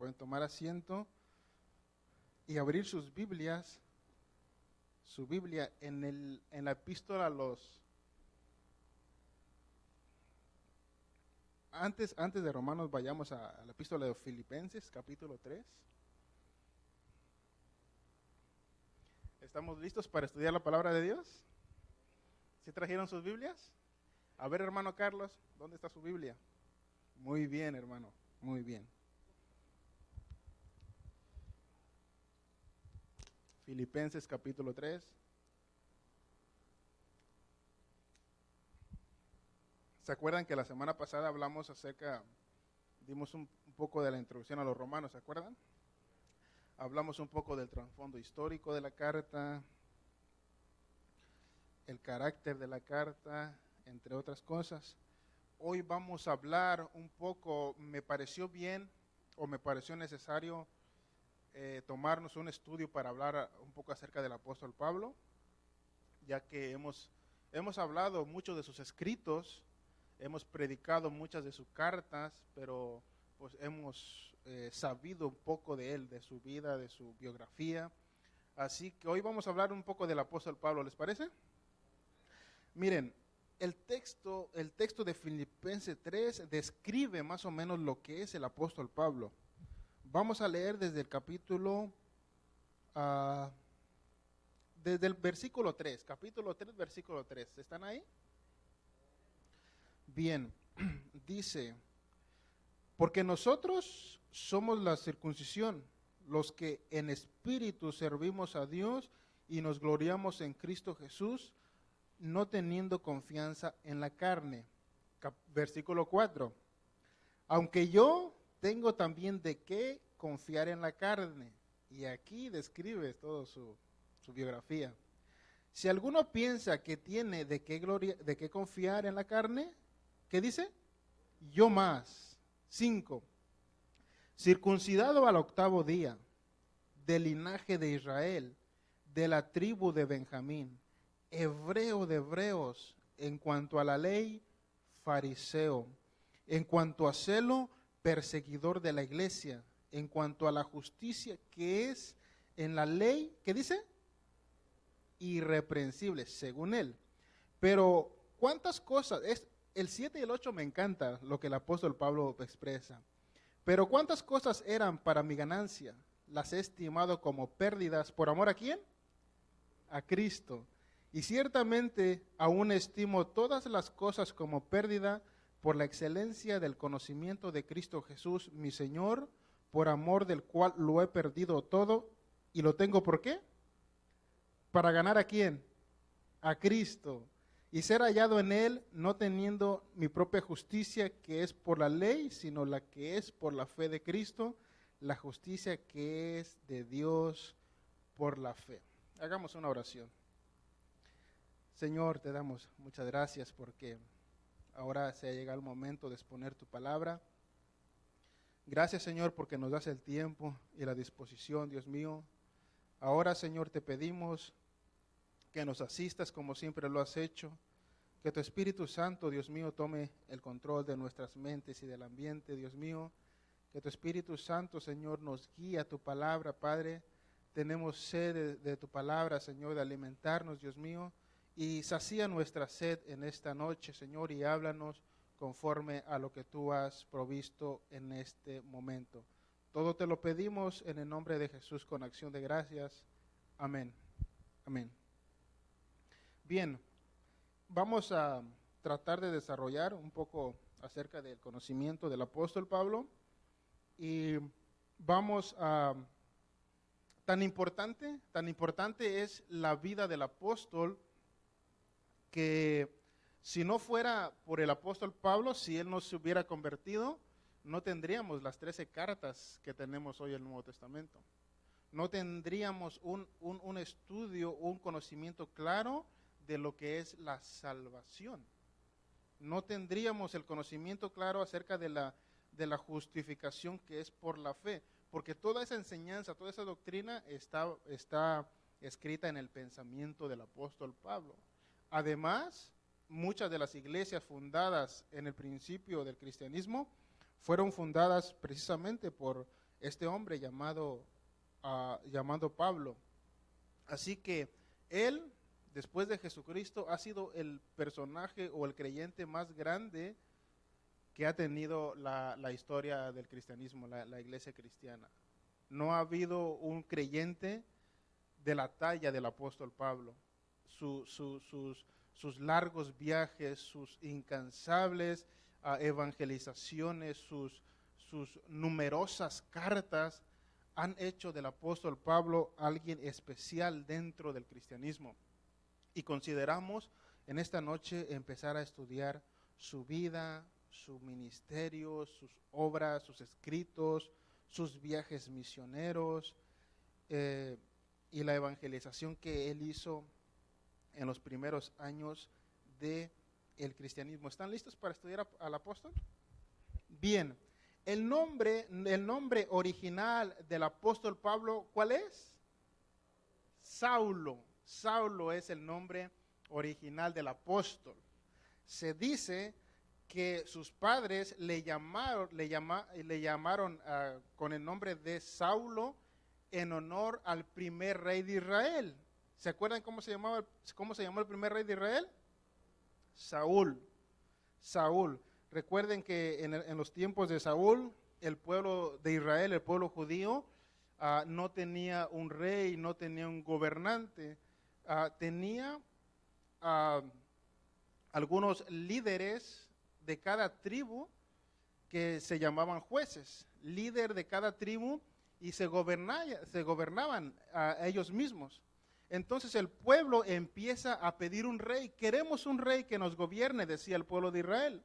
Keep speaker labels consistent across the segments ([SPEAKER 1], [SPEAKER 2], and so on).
[SPEAKER 1] pueden tomar asiento y abrir sus Biblias, su Biblia en la epístola a los... Antes de Romanos, vayamos a la epístola de Filipenses, capítulo 3. ¿Estamos listos para estudiar la palabra de Dios? ¿Sí trajeron sus Biblias? A ver, hermano Carlos, ¿dónde está su Biblia? Muy bien, hermano, muy bien. Filipenses capítulo 3. ¿Se acuerdan que la semana pasada hablamos dimos un poco de la introducción a los romanos, ¿se acuerdan? Hablamos un poco del trasfondo histórico de la carta, el carácter de la carta, entre otras cosas. Hoy vamos a hablar un poco, me pareció bien o me pareció necesario tomarnos un estudio para hablar un poco acerca del apóstol Pablo, ya que hemos hablado mucho de sus escritos, hemos predicado muchas de sus cartas, pero pues hemos sabido un poco de él, de su vida, de su biografía. Así que hoy vamos a hablar un poco del apóstol Pablo, ¿les parece? Miren, el texto de Filipenses 3 describe más o menos lo que es el apóstol Pablo. Vamos a leer desde el capítulo, desde el versículo 3, capítulo 3, versículo 3. ¿Están ahí? Bien, dice, porque nosotros somos la circuncisión, los que en espíritu servimos a Dios y nos gloriamos en Cristo Jesús, no teniendo confianza en la carne. Versículo 4. Aunque yo tengo también de qué confiar en la carne. Y aquí describe toda su biografía. Si alguno piensa que tiene de qué confiar en la carne, ¿qué dice? Yo más. 5. Circuncidado al 8º día, del linaje de Israel, de la tribu de Benjamín, hebreo de hebreos, en cuanto a la ley, fariseo, en cuanto a celo, perseguidor de la iglesia, en cuanto a la justicia que es en la ley, ¿qué dice? Irreprensible, según él. Pero, ¿cuántas cosas? El 7 y el 8 me encanta lo que el apóstol Pablo expresa. Pero, ¿cuántas cosas eran para mi ganancia? Las he estimado como pérdidas. ¿Por amor a quién? A Cristo. Y ciertamente aún estimo todas las cosas como pérdida por la excelencia del conocimiento de Cristo Jesús, mi Señor, por amor del cual lo he perdido todo. ¿Y lo tengo por qué? ¿Para ganar a quién? A Cristo. Y ser hallado en Él, no teniendo mi propia justicia que es por la ley, sino la que es por la fe de Cristo, la justicia que es de Dios por la fe. Hagamos una oración. Señor, te damos muchas gracias porque ahora se ha llegado el momento de exponer tu palabra. Gracias, Señor, porque nos das el tiempo y la disposición, Dios mío. Ahora, Señor, te pedimos que nos asistas como siempre lo has hecho, que tu Espíritu Santo, Dios mío, tome el control de nuestras mentes y del ambiente, Dios mío, que tu Espíritu Santo, Señor, nos guíe a tu palabra, Padre. Tenemos sed de tu palabra, Señor, de alimentarnos, Dios mío, y sacía nuestra sed en esta noche, Señor, y háblanos conforme a lo que tú has provisto en este momento. Todo te lo pedimos en el nombre de Jesús con acción de gracias. Amén. Amén. Bien, vamos a tratar de desarrollar un poco acerca del conocimiento del apóstol Pablo y vamos a... Tan importante es la vida del apóstol que si no fuera por el apóstol Pablo, si él no se hubiera convertido, no tendríamos las 13 cartas que tenemos hoy en el Nuevo Testamento. No tendríamos un estudio, un conocimiento claro de lo que es la salvación. No tendríamos el conocimiento claro acerca de la justificación que es por la fe, porque toda esa enseñanza, toda esa doctrina está escrita en el pensamiento del apóstol Pablo. Además, muchas de las iglesias fundadas en el principio del cristianismo fueron fundadas precisamente por este hombre llamado Pablo. Así que él, después de Jesucristo, ha sido el personaje o el creyente más grande que ha tenido la historia del cristianismo, la iglesia cristiana. No ha habido un creyente de la talla del apóstol Pablo. Sus largos viajes, sus incansables evangelizaciones, sus numerosas cartas han hecho del apóstol Pablo alguien especial dentro del cristianismo. Y consideramos en esta noche empezar a estudiar su vida, su ministerio, sus obras, sus escritos, sus viajes misioneros y la evangelización que él hizo en los primeros años del cristianismo. ¿Están listos para estudiar al apóstol? Bien, el nombre original del apóstol Pablo, ¿cuál es? Saulo. Saulo es el nombre original del apóstol. Se dice que sus padres le llamaron con el nombre de Saulo en honor al primer rey de Israel. ¿Se acuerdan cómo se llamó el primer rey de Israel? Saúl. Recuerden que en los tiempos de Saúl, el pueblo de Israel, el pueblo judío, no tenía un rey, no tenía un gobernante. Tenía algunos líderes de cada tribu que se llamaban jueces, líder de cada tribu, y se gobernaban a ellos mismos. Entonces el pueblo empieza a pedir un rey. Queremos un rey que nos gobierne, decía el pueblo de Israel.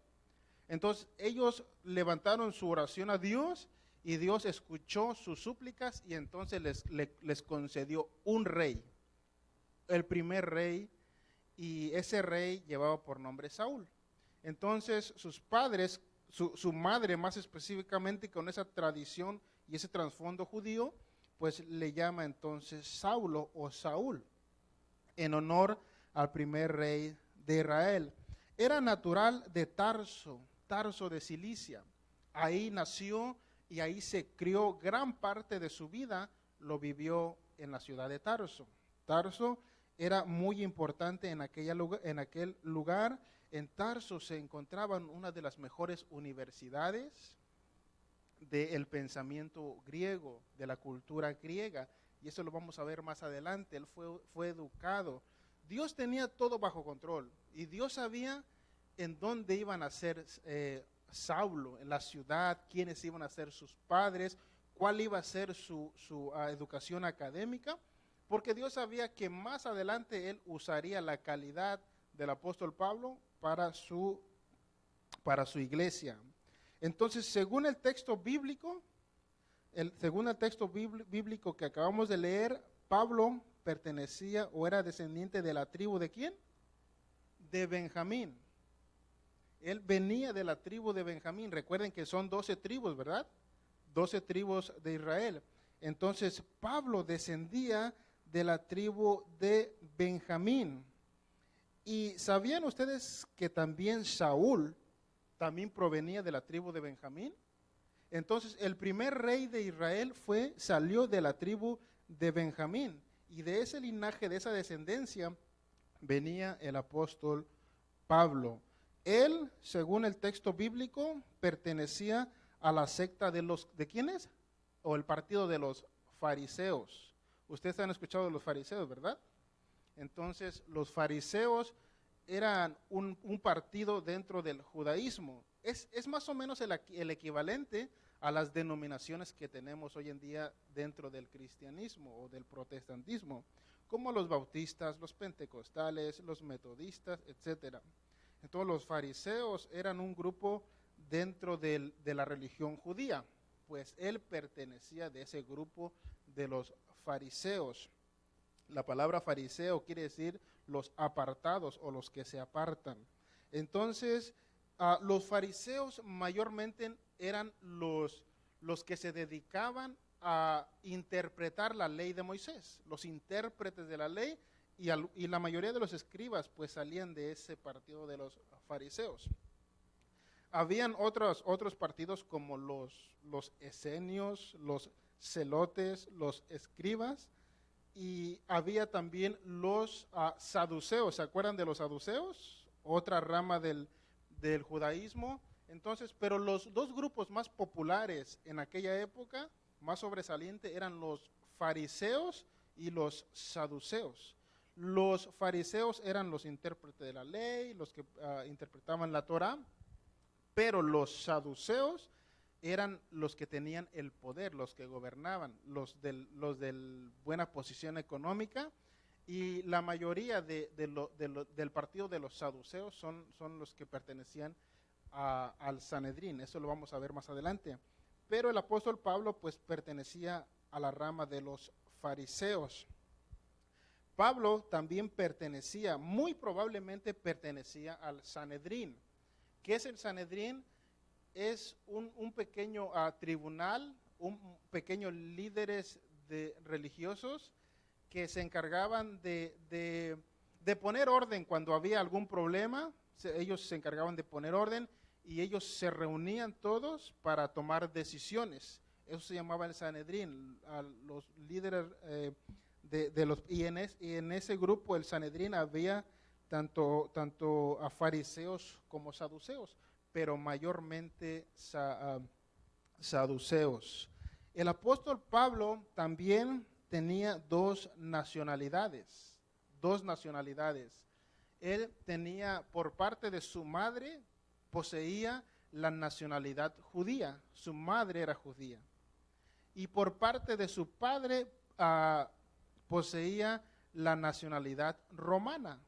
[SPEAKER 1] Entonces ellos levantaron su oración a Dios y Dios escuchó sus súplicas y entonces les concedió un rey, el primer rey, y ese rey llevaba por nombre Saúl. Entonces sus padres, su madre más específicamente, con esa tradición y ese trasfondo judío, pues le llama entonces Saulo o Saúl, en honor al primer rey de Israel. Era natural de Tarso de Cilicia. Ahí nació y ahí se crió. Gran parte de su vida lo vivió en la ciudad de Tarso. Tarso era muy importante en aquel lugar. En Tarso se encontraban una de las mejores universidades del pensamiento griego, de la cultura griega, y eso lo vamos a ver más adelante. Él fue educado. Dios tenía todo bajo control, y Dios sabía en dónde iban a ser Saulo, en la ciudad, quiénes iban a ser sus padres, cuál iba a ser su educación académica, porque Dios sabía que más adelante él usaría la calidad del apóstol Pablo para su iglesia. Entonces, según el texto bíblico que acabamos de leer, Pablo pertenecía o era descendiente de la tribu ¿de quién? De Benjamín. Él venía de la tribu de Benjamín. Recuerden que son 12 tribus, ¿verdad? 12 tribus de Israel. Entonces, Pablo descendía de la tribu de Benjamín. ¿Y sabían ustedes que también Saúl también provenía de la tribu de Benjamín? Entonces, el primer rey de Israel salió de la tribu de Benjamín, y de ese linaje, de esa descendencia, venía el apóstol Pablo. Él, según el texto bíblico, pertenecía a la secta ¿de quiénes? O el partido de los fariseos. Ustedes han escuchado de los fariseos, ¿verdad? Entonces, los fariseos eran un partido dentro del judaísmo. Es más o menos el equivalente a las denominaciones que tenemos hoy en día dentro del cristianismo o del protestantismo, como los bautistas, los pentecostales, los metodistas, etcétera. Entonces los fariseos eran un grupo dentro de la religión judía, pues él pertenecía de ese grupo de los fariseos. La palabra fariseo quiere decir los apartados o los que se apartan. Entonces, los fariseos mayormente eran los que se dedicaban a interpretar la ley de Moisés, los intérpretes de la ley, y la mayoría de los escribas pues salían de ese partido de los fariseos. Habían otros partidos como los esenios, los celotes, los escribas, y había también los saduceos. ¿Se acuerdan de los saduceos? Otra rama del judaísmo. Entonces, pero los dos grupos más populares en aquella época, más sobresaliente, eran los fariseos y los saduceos. Los fariseos eran los intérpretes de la ley, los que interpretaban la Torá, pero los saduceos eran los que tenían el poder, los que gobernaban, los de buena posición económica, y la mayoría del partido de los saduceos son los que pertenecían al Sanedrín. Eso lo vamos a ver más adelante. Pero el apóstol Pablo pues pertenecía a la rama de los fariseos. Pablo también muy probablemente pertenecía al Sanedrín. ¿Qué es el Sanedrín? Es un pequeño tribunal, un pequeño líderes religiosos que se encargaban de poner orden cuando había algún problema. Ellos se encargaban de poner orden y ellos se reunían todos para tomar decisiones. Eso se llamaba el Sanedrín. A los líderes y en ese grupo, el Sanedrín, había tanto a fariseos como saduceos, pero mayormente saduceos. El apóstol Pablo también tenía dos nacionalidades. Él tenía, por parte de su madre, poseía la nacionalidad judía. Su madre era judía. Y por parte de su padre poseía la nacionalidad romana.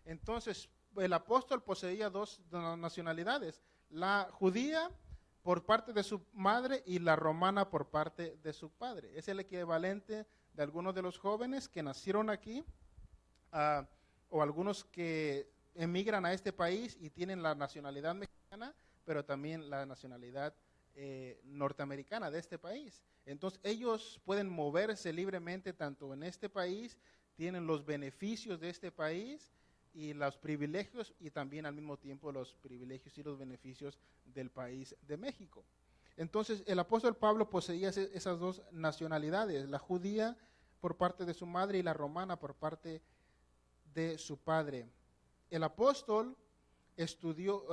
[SPEAKER 1] Entonces, el apóstol poseía dos nacionalidades, la judía por parte de su madre y la romana por parte de su padre. Es el equivalente de algunos de los jóvenes que nacieron aquí, o algunos que emigran a este país y tienen la nacionalidad mexicana, pero también la nacionalidad norteamericana de este país. Entonces, ellos pueden moverse libremente tanto en este país, tienen los beneficios de este país y los privilegios, y también al mismo tiempo los privilegios y los beneficios del país de México. Entonces, el apóstol Pablo poseía esas dos nacionalidades, la judía por parte de su madre y la romana por parte de su padre. El apóstol estudió,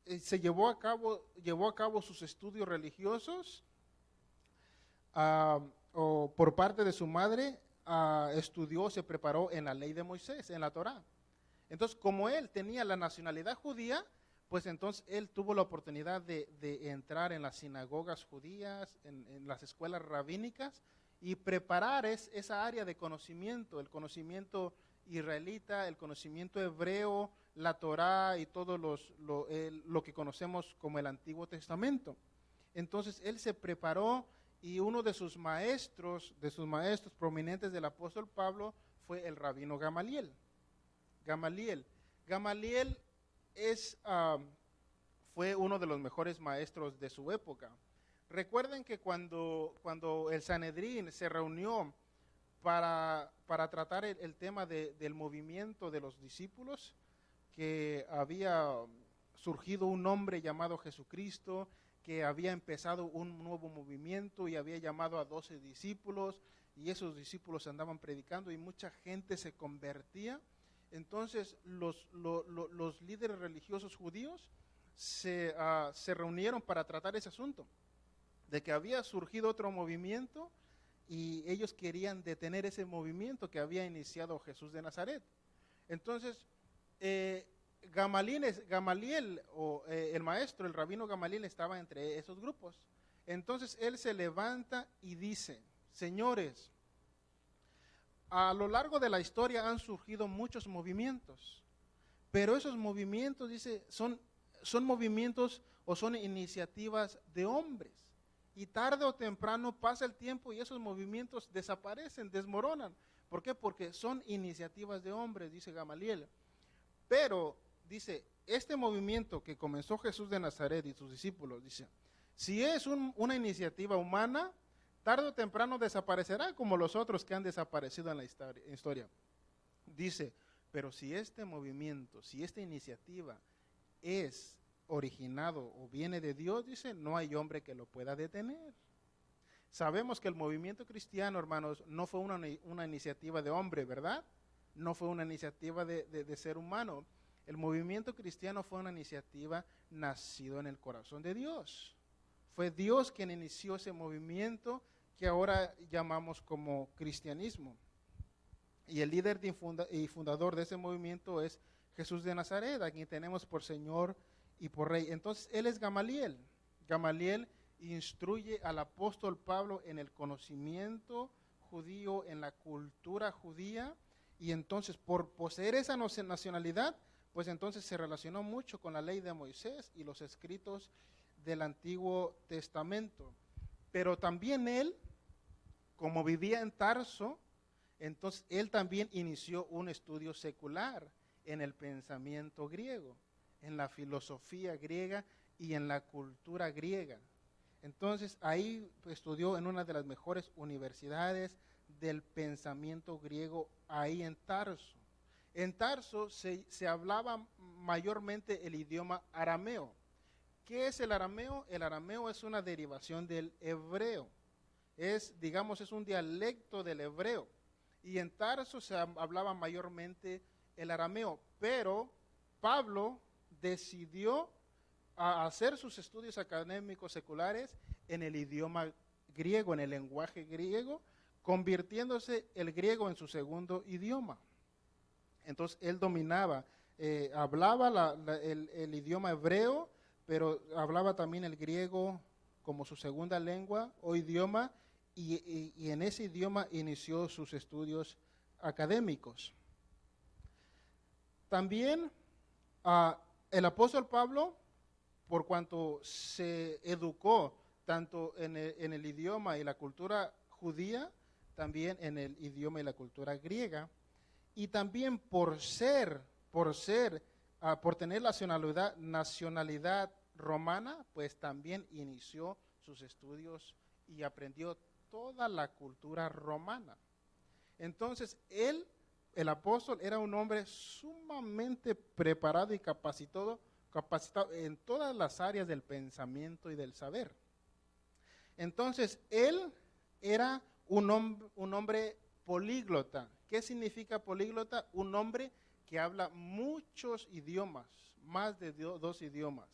[SPEAKER 1] llevó a cabo sus estudios religiosos, o por parte de su madre, estudió, se preparó en la ley de Moisés, en la Torá. Entonces, como él tenía la nacionalidad judía, pues entonces él tuvo la oportunidad de entrar en las sinagogas judías, en las escuelas rabínicas, y preparar esa área de conocimiento, el conocimiento israelita, el conocimiento hebreo, la Torá y todo lo que conocemos como el Antiguo Testamento. Entonces él se preparó, y uno de sus maestros prominentes del apóstol Pablo fue el rabino Gamaliel. Gamaliel fue uno de los mejores maestros de su época. Recuerden que cuando el Sanedrín se reunió para tratar el tema del movimiento de los discípulos, que había surgido un hombre llamado Jesucristo, que había empezado un nuevo movimiento y había llamado a 12 discípulos, y esos discípulos andaban predicando y mucha gente se convertía. Entonces los líderes religiosos judíos se reunieron para tratar ese asunto, de que había surgido otro movimiento y ellos querían detener ese movimiento que había iniciado Jesús de Nazaret. Entonces, Gamaliel, el maestro, el rabino Gamaliel, estaba entre esos grupos. Entonces él se levanta y dice: señores, a lo largo de la historia han surgido muchos movimientos, pero esos movimientos, dice, son movimientos o son iniciativas de hombres, y tarde o temprano pasa el tiempo y esos movimientos desaparecen, desmoronan. ¿Por qué? Porque son iniciativas de hombres, dice Gamaliel. Pero, dice, este movimiento que comenzó Jesús de Nazaret y sus discípulos, dice, si es una iniciativa humana, tarde o temprano desaparecerá como los otros que han desaparecido en la historia. Dice, pero si este movimiento, si esta iniciativa es originado o viene de Dios, dice, no hay hombre que lo pueda detener. Sabemos que el movimiento cristiano, hermanos, no fue una iniciativa de hombre, ¿verdad? No fue una iniciativa de ser humano. El movimiento cristiano fue una iniciativa nacido en el corazón de Dios. Fue Dios quien inició ese movimiento que ahora llamamos como cristianismo. Y el líder y fundador de ese movimiento es Jesús de Nazaret, a quien tenemos por Señor y por Rey. Entonces, él es Gamaliel. Gamaliel instruye al apóstol Pablo en el conocimiento judío, en la cultura judía, y entonces por poseer esa nacionalidad, pues entonces se relacionó mucho con la ley de Moisés y los escritos del Antiguo Testamento. Pero también él, como vivía en Tarso, entonces él también inició un estudio secular en el pensamiento griego, en la filosofía griega y en la cultura griega. Entonces ahí estudió en una de las mejores universidades del pensamiento griego, ahí en Tarso. En Tarso se hablaba mayormente el idioma arameo. ¿Qué es el arameo? El arameo es una derivación del hebreo. Es un dialecto del hebreo. Y en Tarso se hablaba mayormente el arameo. Pero Pablo decidió a hacer sus estudios académicos seculares en el idioma griego, en el lenguaje griego, convirtiéndose el griego en su segundo idioma. Entonces él dominaba, hablaba el idioma hebreo, pero hablaba también el griego como su segunda lengua o idioma, y en ese idioma inició sus estudios académicos. También el apóstol Pablo, por cuanto se educó tanto en el idioma y la cultura judía, también en el idioma y la cultura griega, y también por tener la nacionalidad romana, pues también inició sus estudios y aprendió toda la cultura romana. Entonces, el apóstol, era un hombre sumamente preparado y capacitado en todas las áreas del pensamiento y del saber. Entonces, él era un hombre políglota. ¿Qué significa políglota? Un hombre que habla muchos idiomas, más de 2 idiomas.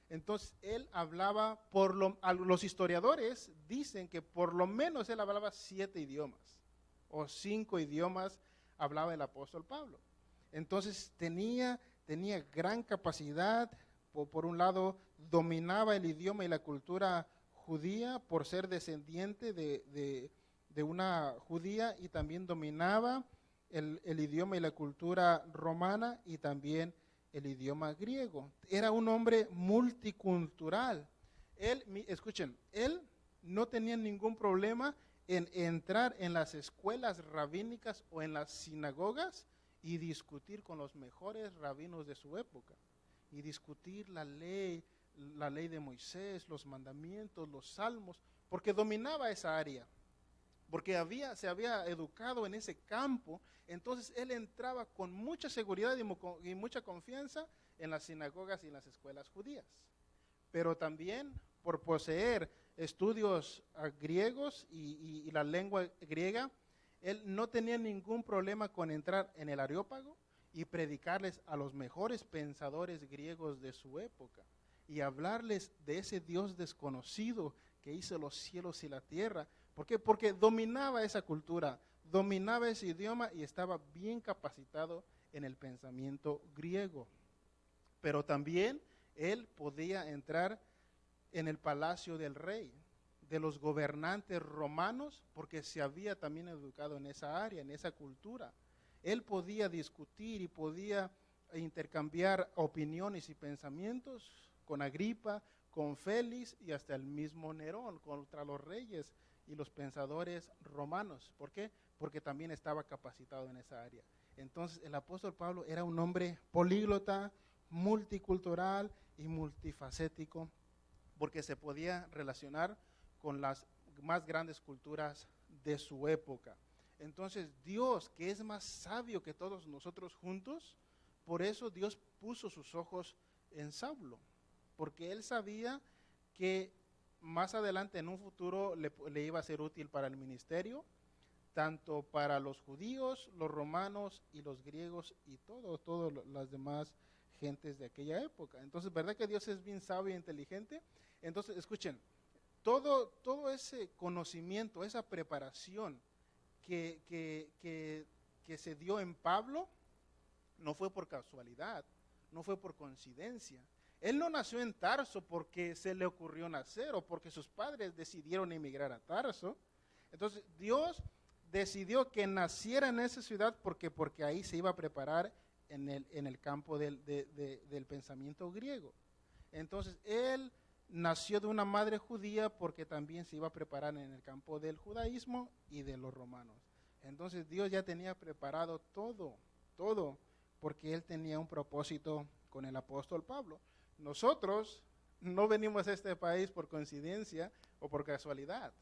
[SPEAKER 1] Entonces, él hablaba, los historiadores dicen que por lo menos él hablaba 7 idiomas, o 5 idiomas hablaba el apóstol Pablo. Entonces, tenía gran capacidad. Por un lado, dominaba el idioma y la cultura judía por ser descendiente de una judía, y también dominaba el idioma y la cultura romana y también el idioma griego. Era un hombre multicultural. Escuchen, él no tenía ningún problema en entrar en las escuelas rabínicas o en las sinagogas y discutir con los mejores rabinos de su época, y discutir la ley de Moisés, los mandamientos, los salmos, porque dominaba esa área, porque se había educado en ese campo. Entonces él entraba con mucha seguridad y mucha confianza en las sinagogas y en las escuelas judías. Pero también por poseer estudios griegos y la lengua griega, él no tenía ningún problema con entrar en el Areópago y predicarles a los mejores pensadores griegos de su época y hablarles de ese Dios desconocido que hizo los cielos y la tierra. ¿Por qué? Porque dominaba esa cultura, dominaba ese idioma y estaba bien capacitado en el pensamiento griego. Pero también él podía entrar en el palacio del rey, de los gobernantes romanos, porque se había también educado en esa área, en esa cultura. Él podía discutir y podía intercambiar opiniones y pensamientos con Agripa, con Félix y hasta el mismo Nerón, contra los reyes y los pensadores romanos. ¿Por qué? Porque también estaba capacitado en esa área. Entonces el apóstol Pablo era un hombre políglota, multicultural y multifacético, porque se podía relacionar con las más grandes culturas de su época. Entonces Dios, que es más sabio que todos nosotros juntos, por eso Dios puso sus ojos en Saulo, porque él sabía que más adelante en un futuro le iba a ser útil para el ministerio, tanto para los judíos, los romanos y los griegos y todas las demás gentes de aquella época. Entonces, ¿verdad que Dios es bien sabio e inteligente? Entonces, escuchen, todo ese conocimiento, esa preparación que se dio en Pablo, no fue por casualidad, no fue por coincidencia. Él no nació en Tarso porque se le ocurrió nacer o porque sus padres decidieron emigrar a Tarso. Entonces, Dios decidió que naciera en esa ciudad porque ahí se iba a preparar en el campo del pensamiento griego. Entonces, él nació de una madre judía porque también se iba a preparar en el campo del judaísmo y de los romanos. Entonces, Dios ya tenía preparado todo, porque él tenía un propósito con el apóstol Pablo. Nosotros no venimos a este país por coincidencia o por casualidad.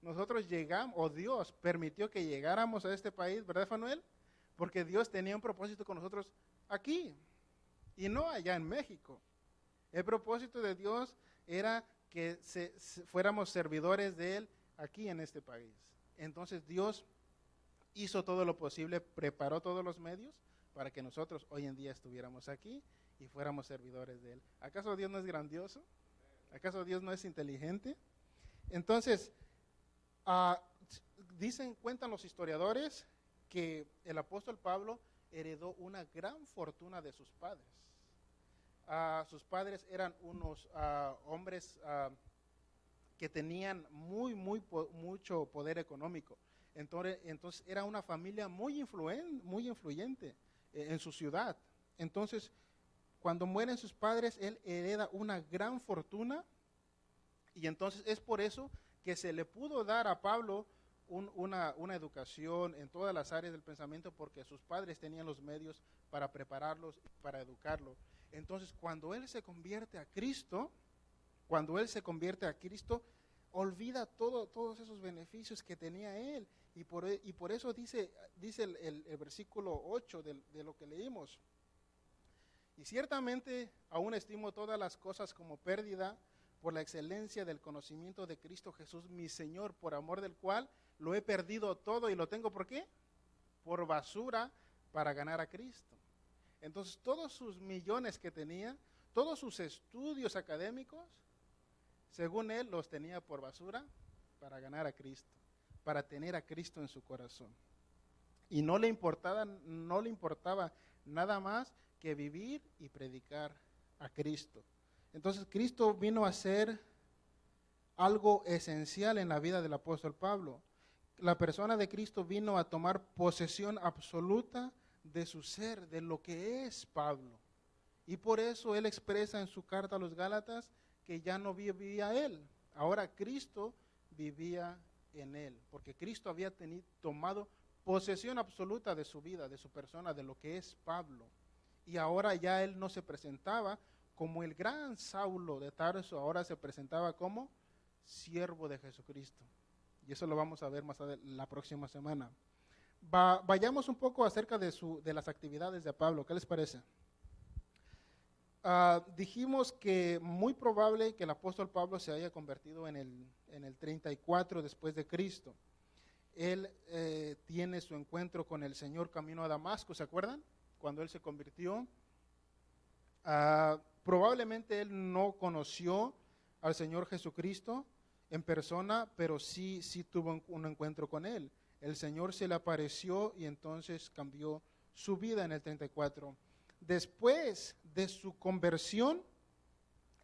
[SPEAKER 1] Nosotros llegamos, o Dios permitió que llegáramos a este país, ¿verdad, Fanuel? Porque Dios tenía un propósito con nosotros aquí y no allá en México. El propósito de Dios era que fuéramos servidores de Él aquí en este país. Entonces Dios hizo todo lo posible, preparó todos los medios para que nosotros hoy en día estuviéramos aquí y fuéramos servidores de Él. ¿Acaso Dios no es grandioso? ¿Acaso Dios no es inteligente? Entonces, cuentan los historiadores que el apóstol Pablo heredó una gran fortuna de sus padres. Sus padres eran unos hombres que tenían mucho poder económico. Entonces era una familia muy influyente en su ciudad. Entonces, cuando mueren sus padres, él hereda una gran fortuna, y entonces es por eso que se le pudo dar a Pablo una educación en todas las áreas del pensamiento, porque sus padres tenían los medios para prepararlos, para educarlo. Entonces, cuando él se convierte a Cristo, olvida todos esos beneficios que tenía él. Y por eso dice el versículo 8 de lo que leímos. Y ciertamente aún estimo todas las cosas como pérdida por la excelencia del conocimiento de Cristo Jesús, mi Señor, por amor del cual lo he perdido todo y lo tengo, ¿por qué? Por basura para ganar a Cristo. Entonces, todos sus millones que tenía, todos sus estudios académicos, según él, los tenía por basura para ganar a Cristo, para tener a Cristo en su corazón. Y no le importaba nada más que vivir y predicar a Cristo. Entonces, Cristo vino a ser algo esencial en la vida del apóstol Pablo. La persona de Cristo vino a tomar posesión absoluta de su ser, de lo que es Pablo. Y por eso él expresa en su carta a los Gálatas que ya no vivía él. Ahora Cristo vivía en él, porque Cristo había tomado posesión absoluta de su vida, de su persona, de lo que es Pablo. Y ahora ya él no se presentaba como el gran Saulo de Tarso, ahora se presentaba como siervo de Jesucristo. Y eso lo vamos a ver más adelante, la próxima semana. Vayamos un poco acerca de las actividades de Pablo. ¿Qué les parece? Dijimos que muy probable que el apóstol Pablo se haya convertido en el 34 después de Cristo. Él tiene su encuentro con el Señor camino a Damasco, ¿se acuerdan? Cuando él se convirtió. Probablemente él no conoció al Señor Jesucristo en persona, pero sí tuvo un encuentro con él. El Señor se le apareció y entonces cambió su vida en el 34. Después de su conversión,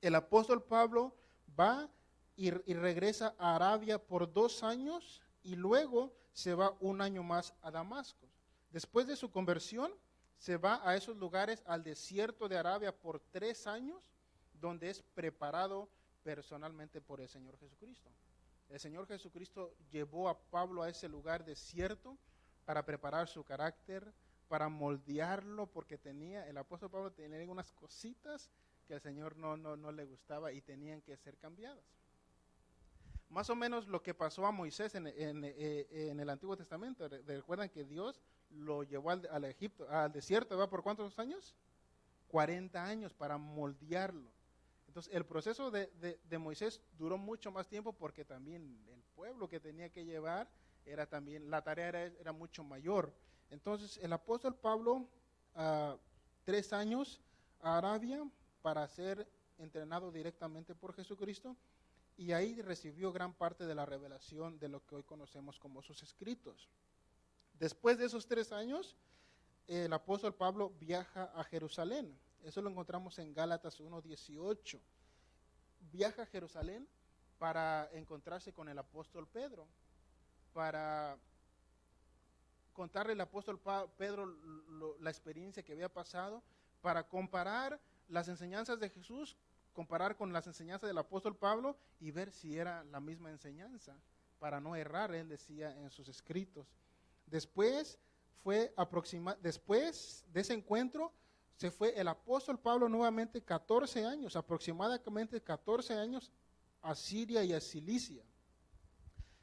[SPEAKER 1] el apóstol Pablo va y regresa a Arabia por 2 años y luego se va 1 año más a Damasco. Después de su conversión, se va a esos lugares, al desierto de Arabia por 3 años, donde es preparado personalmente por el Señor Jesucristo. El Señor Jesucristo llevó a Pablo a ese lugar desierto para preparar su carácter, para moldearlo, porque el apóstol Pablo tenía unas cositas que al Señor no le gustaba y tenían que ser cambiadas. Más o menos lo que pasó a Moisés en el Antiguo Testamento. Recuerdan que Dios lo llevó al desierto, ¿va? ¿Por cuántos años? 40 años para moldearlo. Entonces, el proceso de Moisés duró mucho más tiempo porque también el pueblo que tenía que llevar era también, la tarea era mucho mayor. Entonces, el apóstol Pablo, 3 años a Arabia para ser entrenado directamente por Jesucristo, y ahí recibió gran parte de la revelación de lo que hoy conocemos como sus escritos. Después de esos 3 años, el apóstol Pablo viaja a Jerusalén. Eso lo encontramos en Gálatas 1:18. Viaja a Jerusalén para encontrarse con el apóstol Pedro, para contarle al apóstol Pedro la experiencia que había pasado, para comparar las enseñanzas de Jesús, comparar con las enseñanzas del apóstol Pablo y ver si era la misma enseñanza, para no errar, él decía en sus escritos. Después de ese encuentro, se fue el apóstol Pablo nuevamente 14 años, aproximadamente 14 años, a Siria y a Cilicia.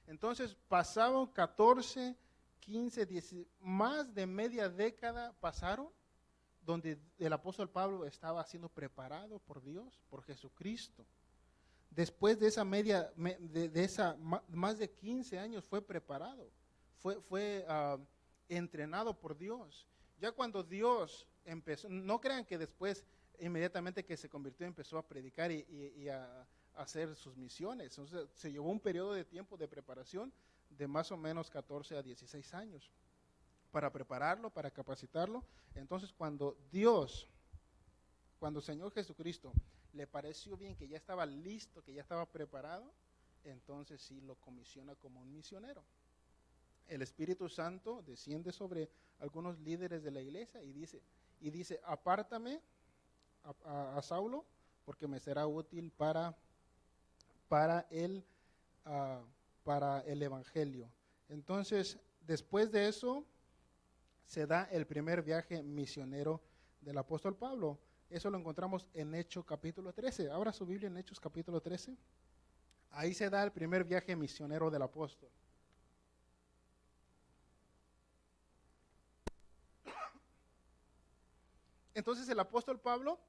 [SPEAKER 1] Entonces pasaron 14, 15, 10, más de media década pasaron, donde el apóstol Pablo estaba siendo preparado por Dios, por Jesucristo. Después de esa más de 15 años fue preparado, fue entrenado por Dios. Ya cuando Dios empezó, no crean que después, inmediatamente que se convirtió, empezó a predicar y a hacer sus misiones. Entonces, se llevó un periodo de tiempo de preparación de más o menos 14 a 16 años para prepararlo, para capacitarlo. Entonces, cuando el Señor Jesucristo le pareció bien, que ya estaba listo, que ya estaba preparado, entonces sí lo comisiona como un misionero. El Espíritu Santo desciende sobre algunos líderes de la iglesia y dice, apártame a Saulo, porque me será útil para el evangelio. Entonces, después de eso, se da el primer viaje misionero del apóstol Pablo. Eso lo encontramos en Hechos capítulo 13. Abra su Biblia en Hechos capítulo 13. Ahí se da el primer viaje misionero del apóstol. Entonces el apóstol Pablo,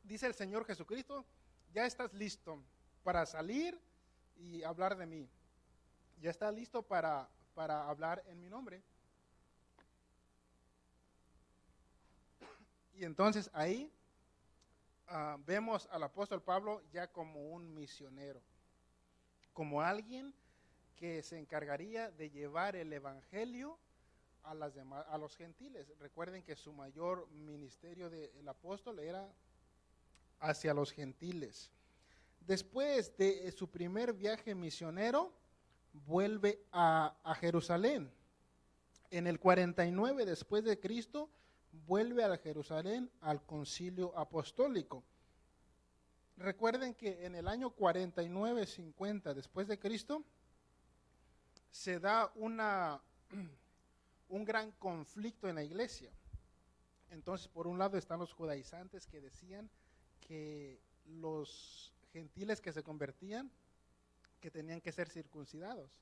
[SPEAKER 1] dice el Señor Jesucristo, ya estás listo para salir y hablar de mí. Ya estás listo para hablar en mi nombre. Y entonces ahí vemos al apóstol Pablo ya como un misionero, como alguien que se encargaría de llevar el evangelio a los gentiles. Recuerden que su mayor ministerio del apóstol era hacia los gentiles. Después de su primer viaje misionero, vuelve a Jerusalén. En el 49 después de Cristo, vuelve a Jerusalén al concilio apostólico. Recuerden que en el año 49-50 después de Cristo, se da un gran conflicto en la iglesia. Entonces, por un lado están los judaizantes que decían que los gentiles que se convertían, que tenían que ser circuncidados.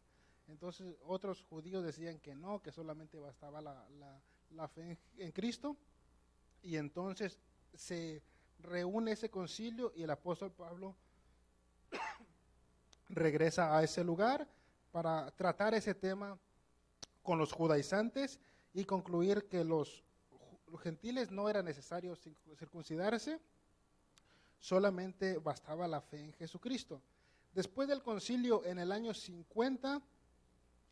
[SPEAKER 1] Entonces, otros judíos decían que no, que solamente bastaba la fe en Cristo. Y entonces se reúne ese concilio y el apóstol Pablo regresa a ese lugar para tratar ese tema con los judaizantes y concluir que los gentiles no era necesario circuncidarse, solamente bastaba la fe en Jesucristo. Después del concilio, en el año 50,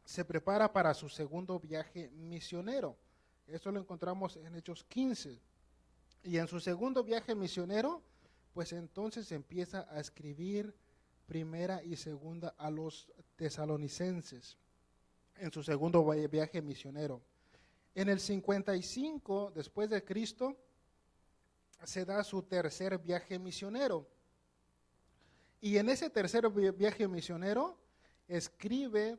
[SPEAKER 1] se prepara para su segundo viaje misionero. Esto lo encontramos en Hechos 15. Y en su segundo viaje misionero, pues entonces empieza a escribir primera y segunda a los tesalonicenses, en su segundo viaje misionero. En el 55, después de Cristo, se da su tercer viaje misionero. Y en ese tercer viaje misionero, escribe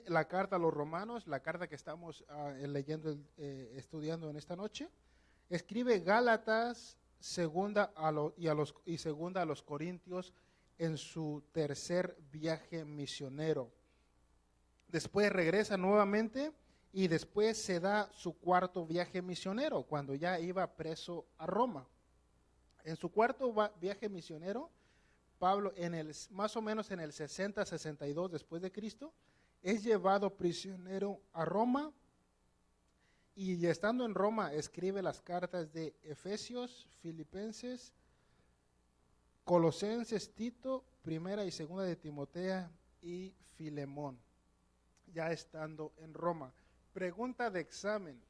[SPEAKER 1] la carta a los romanos, la carta que estamos leyendo, estudiando en esta noche. Escribe Gálatas, segunda y segunda a los Corintios en su tercer viaje misionero. Después regresa nuevamente y después se da su cuarto viaje misionero, cuando ya iba preso a Roma. En su cuarto viaje misionero, Pablo, más o menos en el 60-62 después de Cristo, es llevado prisionero a Roma, y estando en Roma escribe las cartas de Efesios, Filipenses, Colosenses, Tito, Primera y Segunda de Timoteo y Filemón, ya estando en Roma. Pregunta de examen: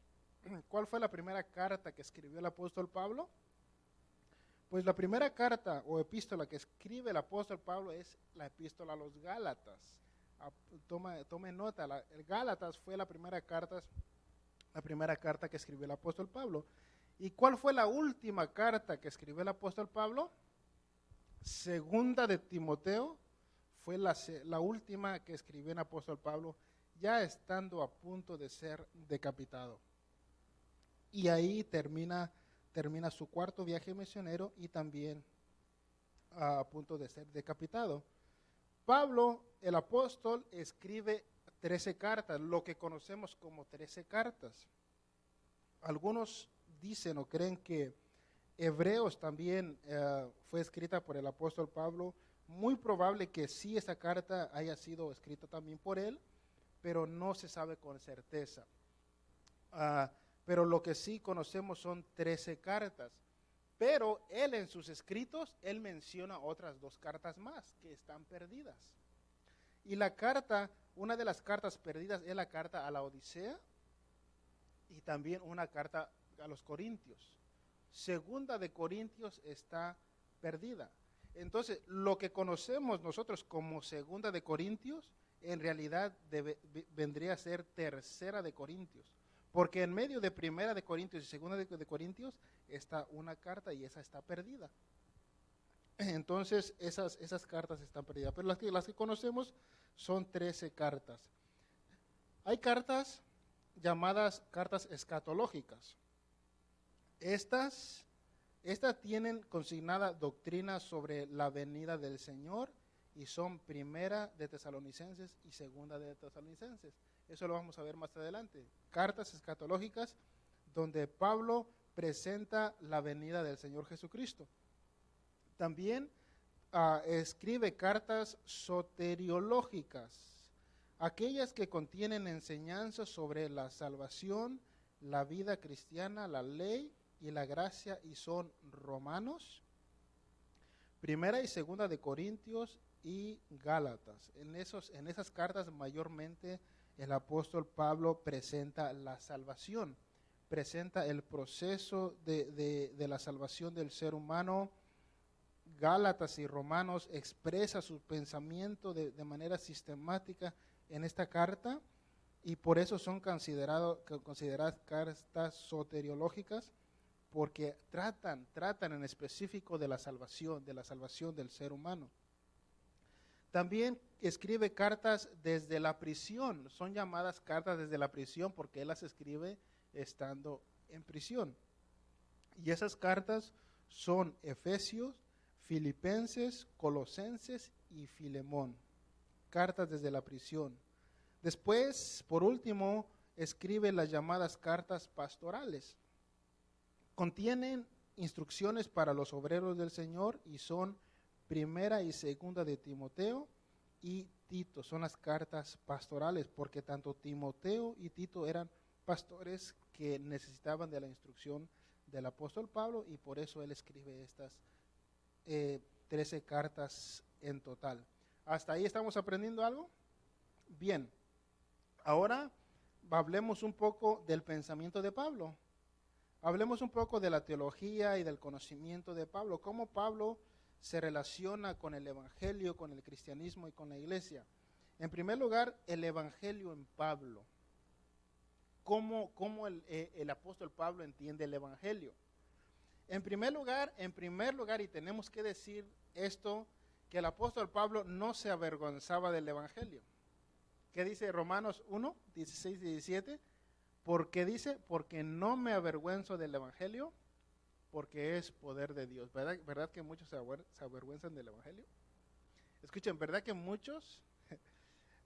[SPEAKER 1] ¿cuál fue la primera carta que escribió el apóstol Pablo? Pues la primera carta o epístola que escribe el apóstol Pablo es la epístola a los Gálatas. Tome nota, el Gálatas fue la primera carta que escribió el apóstol Pablo. ¿Y cuál fue la última carta que escribió el apóstol Pablo? Segunda de Timoteo fue la última que escribió el apóstol Pablo, ya estando a punto de ser decapitado. Y ahí termina su cuarto viaje misionero y también a punto de ser decapitado. Pablo, el apóstol, escribe 13 cartas, lo que conocemos como 13 cartas. Algunos dicen o creen que Hebreos también fue escrita por el apóstol Pablo. Muy probable que sí, esa carta haya sido escrita también por él, pero no se sabe con certeza. Pero lo que sí conocemos son 13 cartas. Pero él en sus escritos, él menciona otras 2 cartas más que están perdidas. Y una de las cartas perdidas es la carta a la Odisea y también una carta a los Corintios. Segunda de Corintios está perdida. Entonces, lo que conocemos nosotros como Segunda de Corintios, en realidad vendría a ser Tercera de Corintios. Porque en medio de Primera de Corintios y Segunda de Corintios está una carta y esa está perdida. Entonces, esas cartas están perdidas. Pero las que conocemos son 13 cartas. Hay cartas llamadas cartas escatológicas. Estas tienen consignada doctrina sobre la venida del Señor y son Primera de Tesalonicenses y Segunda de Tesalonicenses. Eso lo vamos a ver más adelante. Cartas escatológicas donde Pablo presenta la venida del Señor Jesucristo. También escribe cartas soteriológicas, aquellas que contienen enseñanzas sobre la salvación, la vida cristiana, la ley y la gracia, y son Romanos, Primera y Segunda de Corintios y Gálatas. En esas cartas mayormente el apóstol Pablo presenta la salvación, presenta el proceso de la salvación del ser humano. Gálatas y Romanos expresa su pensamiento de manera sistemática en esta carta, y por eso son consideradas cartas soteriológicas, porque tratan en específico de la salvación del ser humano. También escribe cartas desde la prisión. Son llamadas cartas desde la prisión porque él las escribe estando en prisión. Y esas cartas son Efesios, Filipenses, Colosenses y Filemón. Cartas desde la prisión. Después, por último, escribe las llamadas cartas pastorales. Contienen instrucciones para los obreros del Señor y son Primera y Segunda de Timoteo y Tito. Son las cartas pastorales, porque tanto Timoteo y Tito eran pastores que necesitaban de la instrucción del apóstol Pablo, y por eso él escribe estas 13 cartas en total. ¿Hasta ahí estamos aprendiendo algo? Bien, ahora hablemos un poco del pensamiento de Pablo. Hablemos un poco de la teología y del conocimiento de Pablo, cómo Pablo se relaciona con el evangelio, con el cristianismo y con la iglesia. En primer lugar, el evangelio en Pablo. ¿Cómo el apóstol Pablo entiende el evangelio? En primer lugar, y tenemos que decir esto, que el apóstol Pablo no se avergonzaba del evangelio. ¿Qué dice Romanos 1, 16 y 17? Porque dice, porque no me avergüenzo del evangelio, porque es poder de Dios. ¿Verdad que muchos se avergüenzan del evangelio? Escuchen, ¿verdad que muchos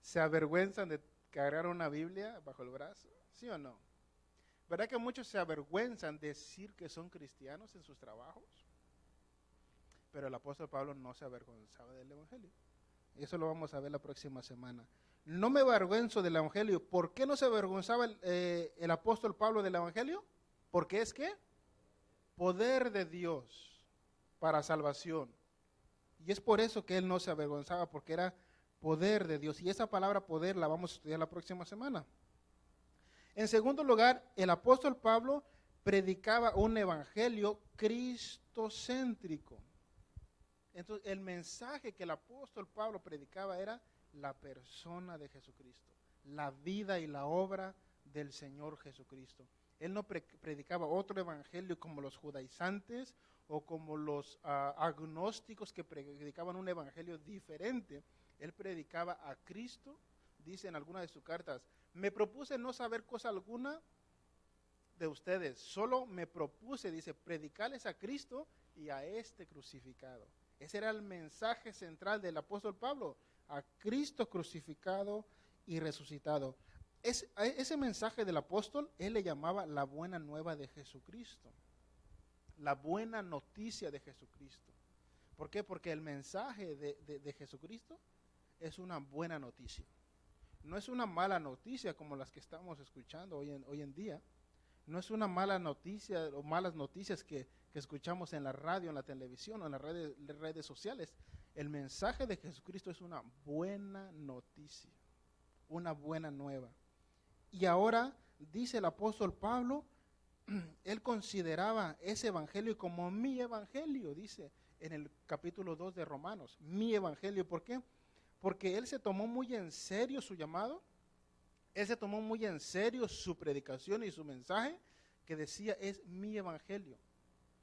[SPEAKER 1] se avergüenzan de cargar una Biblia bajo el brazo? ¿Sí o no? ¿Verdad que muchos se avergüenzan de decir que son cristianos en sus trabajos? Pero el apóstol Pablo no se avergonzaba del evangelio. Y eso lo vamos a ver la próxima semana. No me avergüenzo del evangelio. ¿Por qué no se avergonzaba el apóstol Pablo del evangelio? Porque es que poder de Dios para salvación. Y es por eso que él no se avergonzaba, porque era poder de Dios. Y esa palabra poder la vamos a estudiar la próxima semana. En segundo lugar, el apóstol Pablo predicaba un evangelio cristocéntrico. Entonces, el mensaje que el apóstol Pablo predicaba era la persona de Jesucristo, la vida y la obra del Señor Jesucristo. Él no predicaba otro evangelio como los judaizantes o como los agnósticos que predicaban un evangelio diferente. Él predicaba a Cristo. Dice en alguna de sus cartas, me propuse no saber cosa alguna de ustedes, solo me propuse, dice, predicarles a Cristo y a este crucificado. Ese era el mensaje central del apóstol Pablo, a Cristo crucificado y resucitado. Ese mensaje del apóstol, él le llamaba la buena nueva de Jesucristo, la buena noticia de Jesucristo. ¿Por qué? Porque el mensaje de Jesucristo es una buena noticia. No es una mala noticia como las que estamos escuchando hoy en día. No es una mala noticia o malas noticias que escuchamos en la radio, en la televisión o en las redes sociales. El mensaje de Jesucristo es una buena noticia, una buena nueva. Y ahora, dice el apóstol Pablo, él consideraba ese evangelio como mi evangelio, dice en el capítulo 2 de Romanos, mi evangelio. ¿Por qué? Porque él se tomó muy en serio su llamado, él se tomó muy en serio su predicación y su mensaje, que decía, es mi evangelio.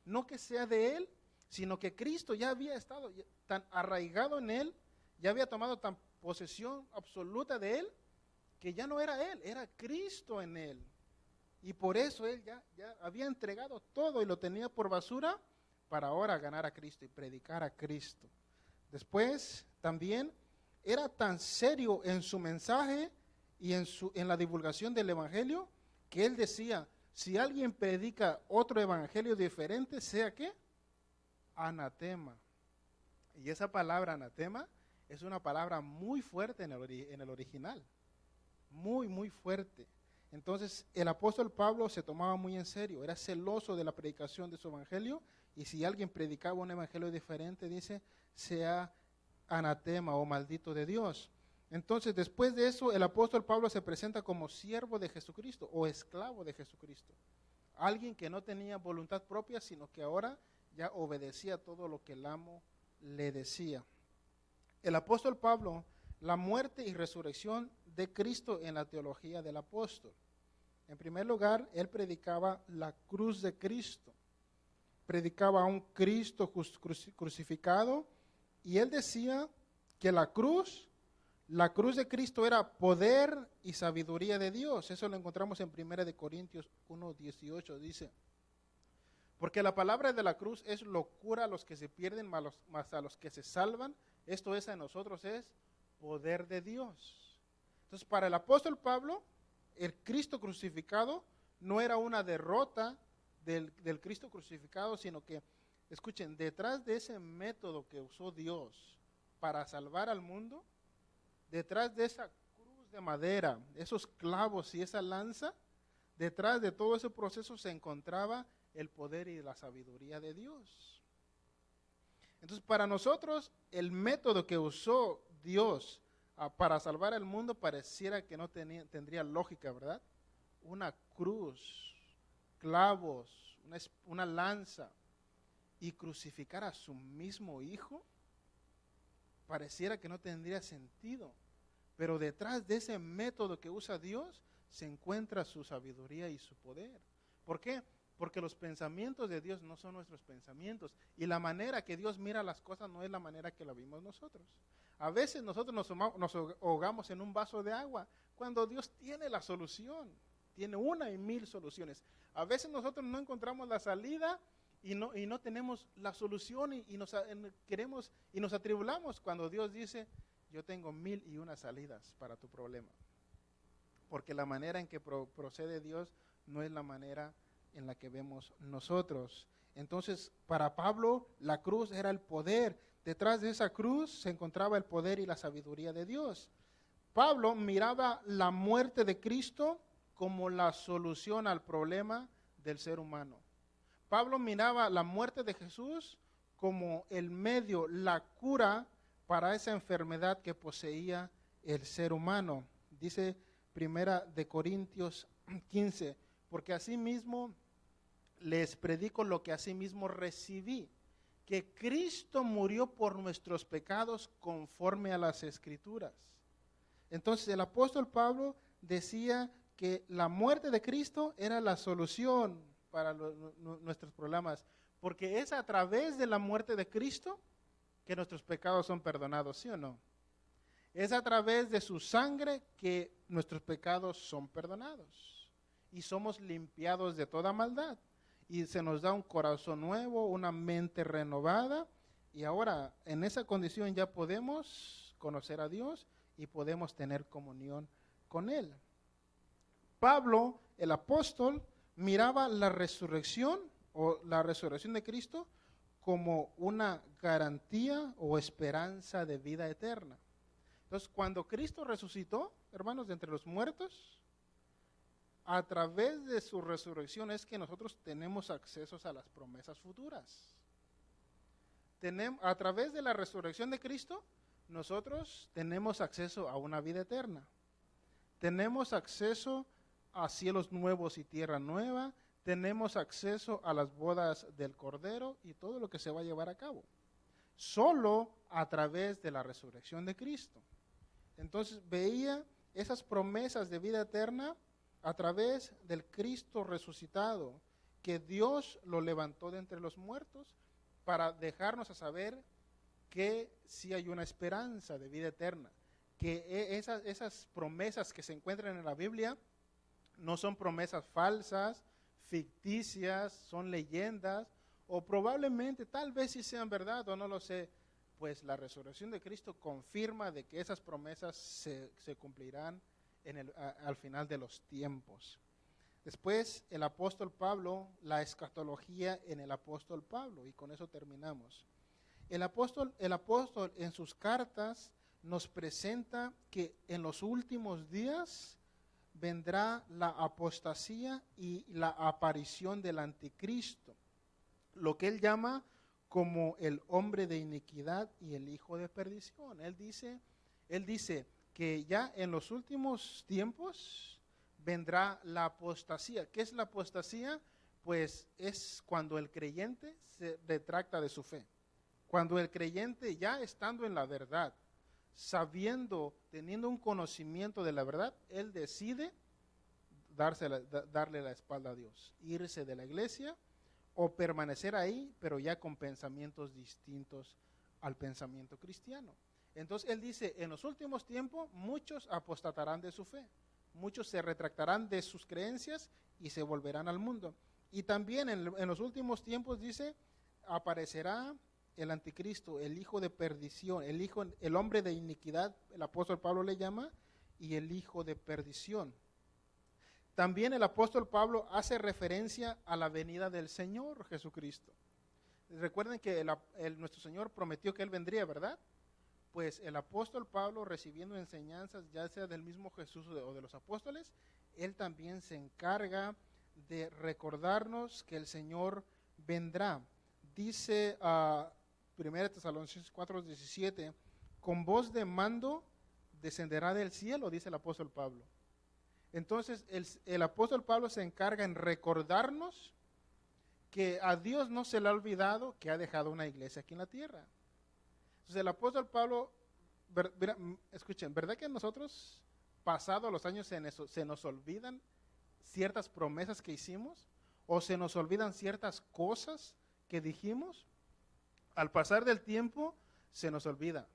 [SPEAKER 1] No que sea de él, sino que Cristo ya había estado tan arraigado en él, ya había tomado tan posesión absoluta de él, que ya no era él, era Cristo en él. Y por eso él ya había entregado todo y lo tenía por basura para ahora ganar a Cristo y predicar a Cristo. Después también era tan serio en su mensaje y en la divulgación del evangelio, que él decía, si alguien predica otro evangelio diferente, ¿sea qué? Anatema. Y esa palabra anatema es una palabra muy fuerte en el original, muy, muy fuerte. Entonces el apóstol Pablo se tomaba muy en serio, era celoso de la predicación de su evangelio, y si alguien predicaba un evangelio diferente, dice, sea anatema o maldito de Dios. Entonces, después de eso, el apóstol Pablo se presenta como siervo de Jesucristo o esclavo de Jesucristo. Alguien que no tenía voluntad propia, sino que ahora ya obedecía todo lo que el amo le decía. El apóstol Pablo, la muerte y resurrección de Cristo en la teología del apóstol. En primer lugar, él predicaba la cruz de Cristo. Predicaba a un Cristo crucificado, y él decía que la cruz de Cristo era poder y sabiduría de Dios. Eso lo encontramos en 1 Corintios 1:18, dice, porque la palabra de la cruz es locura a los que se pierden, más a los que se salvan. Esto es, a nosotros es poder de Dios. Entonces, para el apóstol Pablo, el Cristo crucificado no era una derrota del Cristo crucificado, sino que, escuchen, detrás de ese método que usó Dios para salvar al mundo, detrás de esa cruz de madera, esos clavos y esa lanza, detrás de todo ese proceso se encontraba el poder y la sabiduría de Dios. Entonces, para nosotros, el método que usó Dios para salvar al mundo pareciera que no tendría lógica, ¿verdad? Una cruz, clavos, una lanza, y crucificar a su mismo hijo, pareciera que no tendría sentido. Pero detrás de ese método que usa Dios se encuentra su sabiduría y su poder. ¿Por qué? Porque los pensamientos de Dios no son nuestros pensamientos, y la manera que Dios mira las cosas no es la manera que la vimos nosotros. A veces nosotros nos ahogamos en un vaso de agua cuando Dios tiene la solución, tiene 1,000 soluciones. A veces nosotros no encontramos la salida y no tenemos la solución y nos atribulamos cuando Dios dice, yo tengo 1,001 salidas para tu problema. porque la manera en que procede Dios no es la manera en la que vemos nosotros. Entonces, para Pablo, la cruz era el poder. Detrás de esa cruz se encontraba el poder y la sabiduría de Dios. Pablo miraba la muerte de Cristo como la solución al problema del ser humano. Pablo miraba la muerte de Jesús como el medio, la cura para esa enfermedad que poseía el ser humano. Dice Primera de Corintios 15, porque asimismo les predico lo que asimismo recibí, que Cristo murió por nuestros pecados conforme a las Escrituras. Entonces el apóstol Pablo decía que la muerte de Cristo era la solución para nuestros problemas, porque es a través de la muerte de Cristo que nuestros pecados son perdonados, ¿sí o no? Es a través de su sangre que nuestros pecados son perdonados y somos limpiados de toda maldad. Y se nos da un corazón nuevo, una mente renovada, y ahora en esa condición ya podemos conocer a Dios y podemos tener comunión con Él. Pablo, el apóstol, miraba la resurrección o la resurrección de Cristo como una garantía o esperanza de vida eterna. Entonces, cuando Cristo resucitó, hermanos, de entre los muertos, a través de su resurrección es que nosotros tenemos acceso a las promesas futuras. A través de la resurrección de Cristo, nosotros tenemos acceso a una vida eterna. Tenemos acceso a cielos nuevos y tierra nueva. Tenemos acceso a las bodas del Cordero y todo lo que se va a llevar a cabo. Solo a través de la resurrección de Cristo. Entonces veía esas promesas de vida eterna a través del Cristo resucitado, que Dios lo levantó de entre los muertos para dejarnos a saber que sí hay una esperanza de vida eterna, que esas promesas que se encuentran en la Biblia no son promesas falsas, ficticias, son leyendas, o probablemente tal vez sí sean verdad o no lo sé, pues la resurrección de Cristo confirma de que esas promesas se cumplirán al final de los tiempos. Después el apóstol Pablo, la escatología en el apóstol Pablo, y con eso terminamos. El apóstol en sus cartas nos presenta que en los últimos días vendrá la apostasía y la aparición del anticristo, lo que él llama como el hombre de iniquidad y el hijo de perdición. Él dice que ya en los últimos tiempos vendrá la apostasía. ¿Qué es la apostasía? Pues es cuando el creyente se retracta de su fe. Cuando el creyente, ya estando en la verdad, teniendo un conocimiento de la verdad, él decide darle la espalda a Dios, irse de la iglesia o permanecer ahí, pero ya con pensamientos distintos al pensamiento cristiano. Entonces él dice, en los últimos tiempos muchos apostatarán de su fe, muchos se retractarán de sus creencias y se volverán al mundo. Y también en los últimos tiempos dice, aparecerá el anticristo, el hijo de perdición, el hombre de iniquidad, el apóstol Pablo le llama, y el hijo de perdición. También el apóstol Pablo hace referencia a la venida del Señor Jesucristo. Recuerden que nuestro Señor prometió que Él vendría, ¿verdad? Pues el apóstol Pablo, recibiendo enseñanzas, ya sea del mismo Jesús o de los apóstoles, él también se encarga de recordarnos que el Señor vendrá. Dice 1 Tesalonicenses 4:17, con voz de mando descenderá del cielo, dice el apóstol Pablo. Entonces el apóstol Pablo se encarga en recordarnos que a Dios no se le ha olvidado que ha dejado una iglesia aquí en la tierra. Entonces el apóstol Pablo, escuchen, ¿verdad que nosotros, pasados los años, se nos olvidan ciertas promesas que hicimos? ¿O se nos olvidan ciertas cosas que dijimos? Al pasar del tiempo, se nos olvida.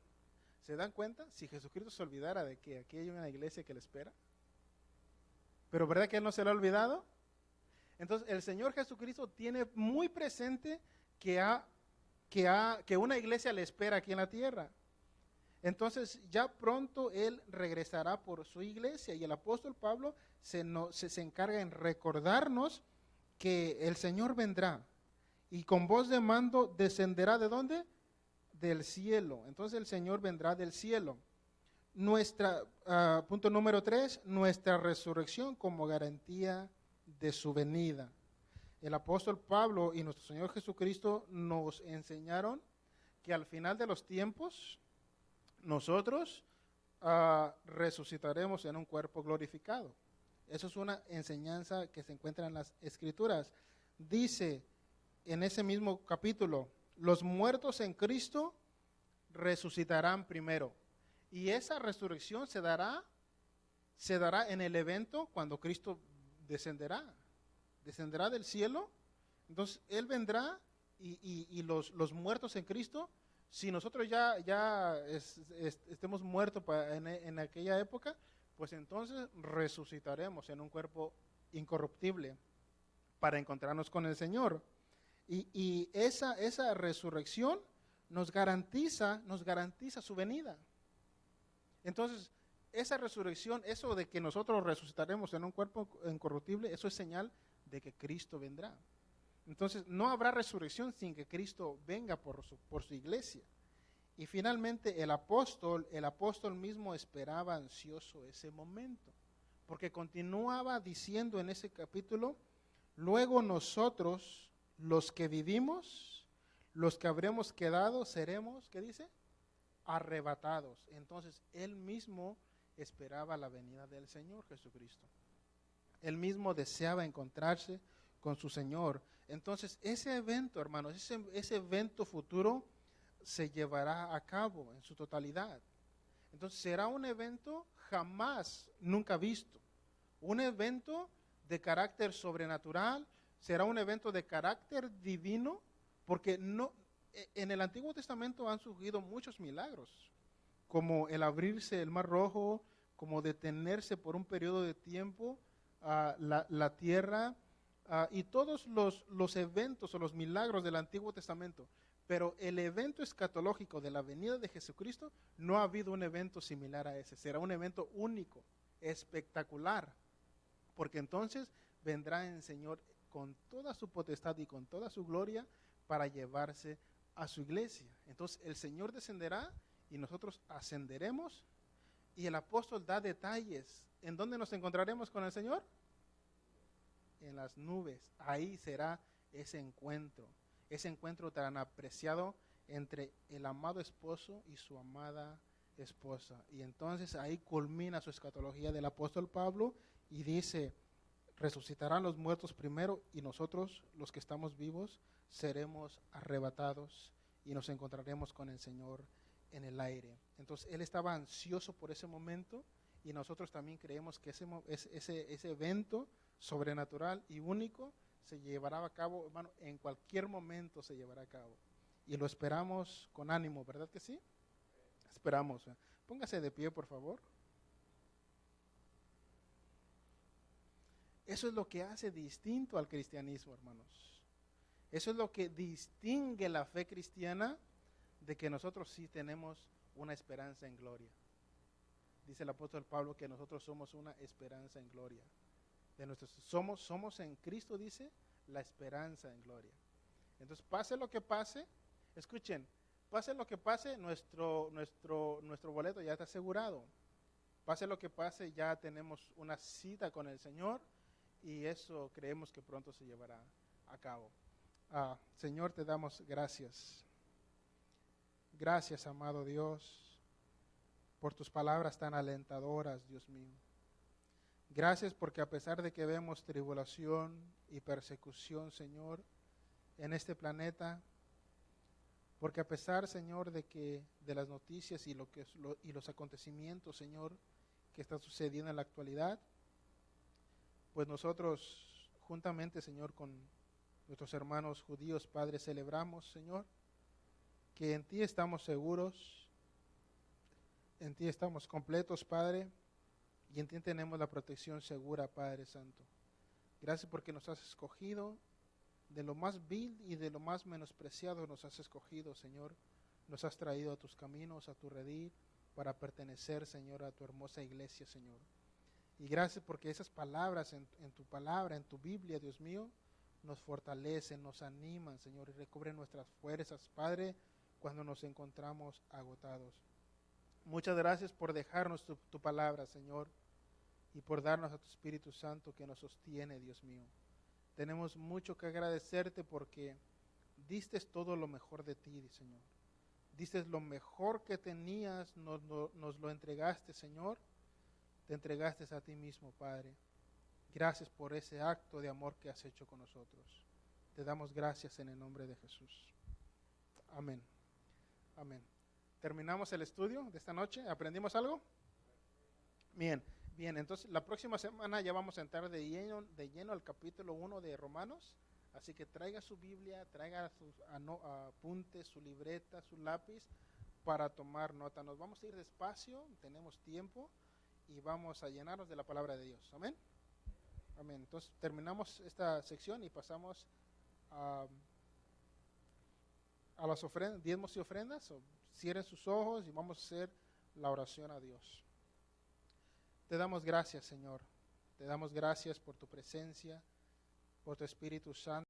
[SPEAKER 1] ¿Se dan cuenta? Si Jesucristo se olvidara de que aquí hay una iglesia que le espera. ¿Pero verdad que Él no se lo ha olvidado? Entonces el Señor Jesucristo tiene muy presente que una iglesia le espera aquí en la tierra. Entonces ya pronto Él regresará por su iglesia y el apóstol Pablo se encarga en recordarnos que el Señor vendrá y con voz de mando descenderá ¿de dónde? Del cielo. Entonces el Señor vendrá del cielo. Punto número 3, nuestra resurrección como garantía de su venida. El apóstol Pablo y nuestro Señor Jesucristo nos enseñaron que al final de los tiempos nosotros resucitaremos en un cuerpo glorificado. Eso es una enseñanza que se encuentra en las Escrituras. Dice en ese mismo capítulo, los muertos en Cristo resucitarán primero. Y esa resurrección se dará en el evento cuando Cristo descenderá del cielo. Entonces Él vendrá y los muertos en Cristo, si nosotros ya estemos muertos en aquella época, pues entonces resucitaremos en un cuerpo incorruptible para encontrarnos con el Señor. Y esa resurrección nos garantiza su venida. Entonces, esa resurrección, eso de que nosotros resucitaremos en un cuerpo incorruptible, eso es señal de que Cristo vendrá. Entonces, no habrá resurrección sin que Cristo venga por su iglesia. Y finalmente, el apóstol mismo esperaba ansioso ese momento, porque continuaba diciendo en ese capítulo, luego nosotros, los que vivimos, los que habremos quedado, seremos, ¿qué dice? Arrebatados. Entonces, él mismo esperaba la venida del Señor Jesucristo. Él mismo deseaba encontrarse con su Señor. Entonces, ese evento, hermanos, ese evento futuro se llevará a cabo en su totalidad. Entonces, será un evento nunca visto. Un evento de carácter sobrenatural, será un evento de carácter divino, porque en el Antiguo Testamento han surgido muchos milagros, como el abrirse el Mar Rojo, como detenerse por un periodo de tiempo la tierra, y todos los eventos o los milagros del Antiguo Testamento. Pero el evento escatológico de la venida de Jesucristo, no ha habido un evento similar a ese. Será un evento único, espectacular, porque entonces vendrá el Señor con toda su potestad y con toda su gloria para llevarse a su iglesia. Entonces el Señor descenderá y nosotros ascenderemos, y el apóstol da detalles. ¿En dónde nos encontraremos con el Señor? En las nubes. Ahí será ese encuentro tan apreciado entre el amado esposo y su amada esposa. Y entonces ahí culmina su escatología del apóstol Pablo y dice, resucitarán los muertos primero y nosotros, los que estamos vivos, seremos arrebatados y nos encontraremos con el Señor en el aire. Entonces él estaba ansioso por ese momento, y nosotros también creemos que ese evento sobrenatural y único se llevará a cabo, hermano, en cualquier momento se llevará a cabo. Y lo esperamos con ánimo, ¿verdad que sí? Esperamos. Póngase de pie, por favor. Eso es lo que hace distinto al cristianismo, hermanos. Eso es lo que distingue la fe cristiana de que nosotros sí tenemos una esperanza en gloria. Dice el apóstol Pablo que nosotros somos una esperanza en gloria. Somos en Cristo, dice, la esperanza en gloria. Entonces, pase lo que pase, escuchen, pase lo que pase, nuestro boleto ya está asegurado. Pase lo que pase, ya tenemos una cita con el Señor, y eso creemos que pronto se llevará a cabo. Señor, te damos gracias. Gracias, amado Dios, por tus palabras tan alentadoras, Dios mío. Gracias porque a pesar de que vemos tribulación y persecución, Señor, en este planeta, porque a pesar, Señor, de las noticias y los acontecimientos, Señor, que están sucediendo en la actualidad, pues nosotros juntamente, Señor, con nuestros hermanos judíos, Padre, celebramos, Señor, que en ti estamos seguros, en ti estamos completos, Padre, y en ti tenemos la protección segura, Padre Santo. Gracias porque nos has escogido, de lo más vil y de lo más menospreciado nos has escogido, Señor, nos has traído a tus caminos, a tu redil, para pertenecer, Señor, a tu hermosa iglesia, Señor. Y gracias porque esas palabras en tu palabra, en tu Biblia, Dios mío, nos fortalecen, nos animan, Señor, y recubren nuestras fuerzas, Padre, cuando nos encontramos agotados. Muchas gracias por dejarnos tu palabra, Señor, y por darnos a tu Espíritu Santo que nos sostiene, Dios mío. Tenemos mucho que agradecerte porque diste todo lo mejor de ti, Señor. Diste lo mejor que tenías, nos lo entregaste, Señor. Te entregaste a ti mismo, Padre. Gracias por ese acto de amor que has hecho con nosotros. Te damos gracias en el nombre de Jesús. Amén. Amén. ¿Terminamos el estudio de esta noche? ¿Aprendimos algo? Bien, bien. Entonces, la próxima semana ya vamos a entrar de lleno al capítulo 1 de Romanos. Así que traiga su Biblia, traiga sus apuntes, su libreta, su lápiz para tomar nota. Nos vamos a ir despacio, tenemos tiempo y vamos a llenarnos de la palabra de Dios. Amén. Amén. Entonces terminamos esta sección y pasamos a las ofrendas, diezmos y ofrendas. Cierren sus ojos y vamos a hacer la oración a Dios. Te damos gracias, Señor. Te damos gracias por tu presencia, por tu Espíritu Santo.